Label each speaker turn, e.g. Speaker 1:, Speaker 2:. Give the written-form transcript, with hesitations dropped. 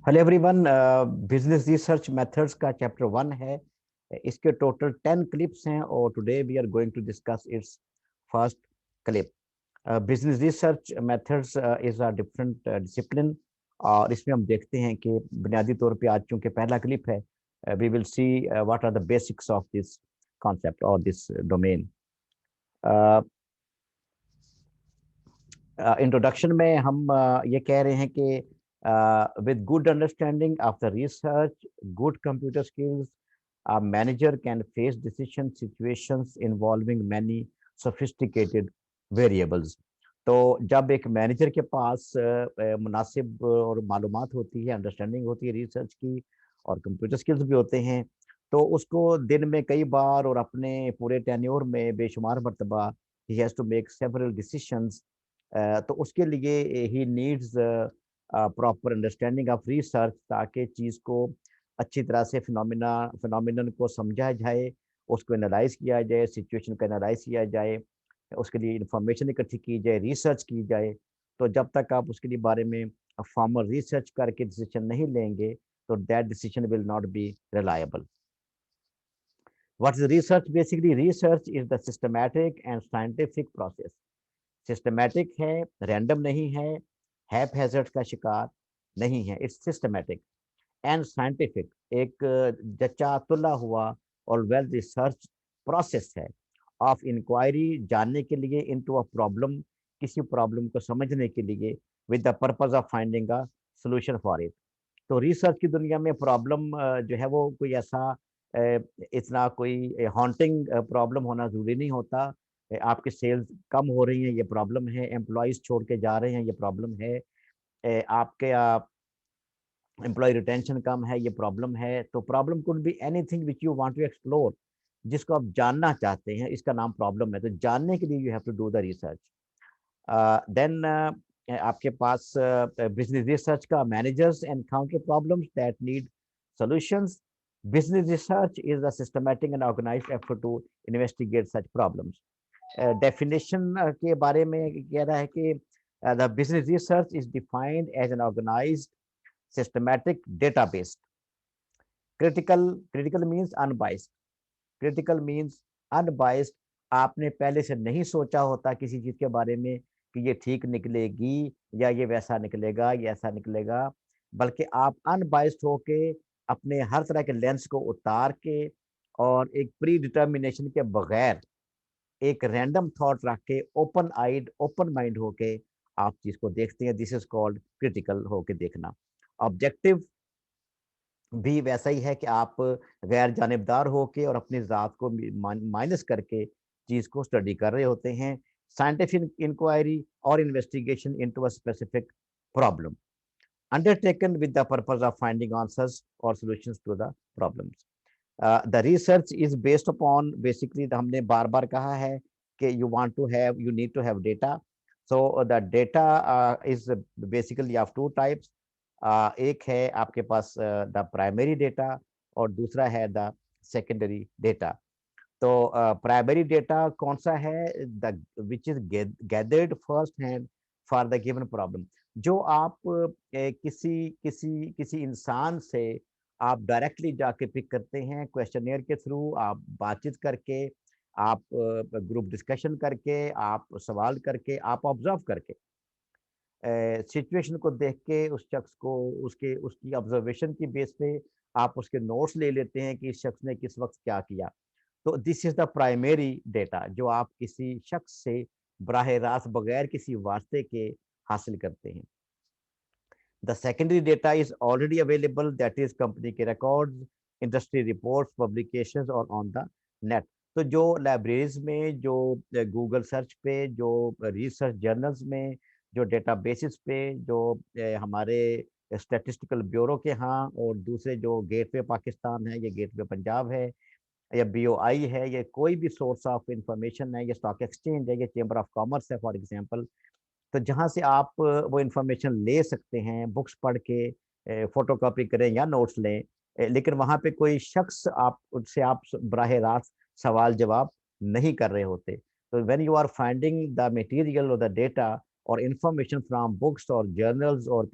Speaker 1: Hello everyone. Business research methods का chapter 1 है। इसके टोटल 10 क्लिप्स हैं और today we are going to discuss its first clip. Business research methods is a different discipline और इसमें हम देखते हैं कि बुनियादी तौर पे आज चूंकि पहला क्लिप है, we will see what are the basics of this concept और दिस डोमेन। इंट्रोडक्शन में हम ये कह रहे हैं कि with good understanding of the research, good computer skills, a manager can face decision situations involving many sophisticated variables. तो जब एक मैनेजर के पास मुनासिब और मालूमात होती है, अंडरस्टैंडिंग होती है रिसर्च की और कंप्यूटर स्किल्स भी होते हैं, तो उसको दिन में कई बार और अपने पूरे टेन्योर में बेशुमार मरतबा he has to make several decisions. तो उसके लिए he needs proper understanding of research, ताकि चीज़ को अच्छी तरह से फिनोमिनन को समझा जाए, उसको एनालाइज किया जाए, सिचुएशन को एनालाइज किया जाए, उसके लिए इंफॉर्मेशन इकट्ठी की जाए, रिसर्च की जाए। तो जब तक आप उसके लिए बारे में फॉर्मल रिसर्च करके डिसीजन नहीं लेंगे, तो that decision will not be reliable. What is research? Basically, research is the systematic and scientific process. Systematic है, रैंडम नहीं है, हैप का शिकार नहीं है, इट्स सिस्टमैटिक एंड साइंटिफिक, एक जचा तुला हुआ और वेल रिसर्च प्रोसेस है ऑफ इंक्वायरी, जानने के लिए इनटू अ प्रॉब्लम, किसी प्रॉब्लम को समझने के लिए, with the purpose of finding a solution for it. तो रिसर्च की दुनिया में प्रॉब्लम जो है वो कोई ऐसा इतना कोई हॉन्टिंग प्रॉब्लम होना जरूरी नहीं होता। आपकी सेल्स कम हो रही हैं, ये प्रॉब्लम है, एम्प्लॉयज छोड़ के जा रहे हैं, ये प्रॉब्लम है, आपके एम्प्लॉय रिटेंशन कम है, ये प्रॉब्लम है। तो problem could be anything which you want to explore, जिसको आप जानना चाहते हैं, इसका नाम प्रॉब्लम है। तो जानने के लिए you have to do the research. Then आपके पास बिजनेस रिसर्च का managers encounter problems that need solutions. Business research is a systematic and organised effort to investigate such problems. Definition के बारे में कह रहा है कि the business research is defined as an organised systematic database. Critical means unbiased. Critical means unbiased. आपने पहले से नहीं सोचा होता किसी चीज के बारे में कि ये ठीक निकलेगी या ये वैसा निकलेगा, ये ऐसा निकलेगा, बल्कि आप अनबाइस्ड होके अपने हर तरह के लेंस को उतार के और एक प्री डिटर्मिनेशन के बगैर एक रैंडम थॉट रख के ओपन आइड, ओपन माइंड होके आप चीज को देखते हैं। दिस इज कॉल्ड क्रिटिकल होके देखना। ऑब्जेक्टिव भी वैसा ही है कि आप गैर जानिबदार होके और अपनी ज़ात को माइनस करके चीज़ को स्टडी कर रहे होते हैं। साइंटिफिक इंक्वायरी और investigation into a specific problem undertaken with the purpose of finding answers और solutions to the problems. The research is based upon, basically हमने बार बार कहा है कि you need to have data. So the data is basically of two types. एक है आपके पास द प्राइमरी डेटा और दूसरा है द सेकेंडरी डेटा। तो प्राइमरी डेटा कौन सा है? The which is gathered first hand for the given problem. जो आप किसी किसी किसी इंसान से आप डायरेक्टली जाके पिक करते हैं, क्वेश्चनियर के थ्रू, आप बातचीत करके, आप ग्रुप डिस्कशन करके, आप सवाल करके, आप ऑब्जर्व करके, सिचुएशन को देख के उस शख्स को उसके उसकी ऑब्जर्वेशन की बेस पे आप उसके नोट्स ले लेते हैं कि इस शख्स ने किस वक्त क्या किया। तो this is the primary data जो आप किसी शख्स से बराह रास्त बगैर किसी वास्ते के हासिल करते हैं। The secondary data is already available, that is company के रिकॉर्ड्स, इंडस्ट्री रिपोर्ट्स, पब्लिकेशंस और ऑन द नेट। तो जो लाइब्रेरीज में, जो गूगल सर्च पे, जो रिसर्च जर्नल्स में, जो डेटाबेसिस पे, जो हमारे स्टैटिस्टिकल ब्यूरो के यहाँ और दूसरे जो गेटवे पाकिस्तान है, ये गेटवे पंजाब है, या बीओआई है, या कोई भी सोर्स ऑफ इंफॉर्मेशन है, या स्टॉक एक्सचेंज है, या चेंबर ऑफ कॉमर्स है फॉर एग्जांपल, तो जहाँ से आप वो इंफॉर्मेशन ले सकते हैं, बुक्स पढ़ के फोटो कॉपी करें या नोट्स लें, लेकिन वहाँ पे कोई शख्स आप उससे आप बराह रास्त सवाल जवाब नहीं कर रहे होते। तो when you are finding the material और द डेटा और इंफॉर्मेशन फ्रॉम बुक्स और जर्नल्स और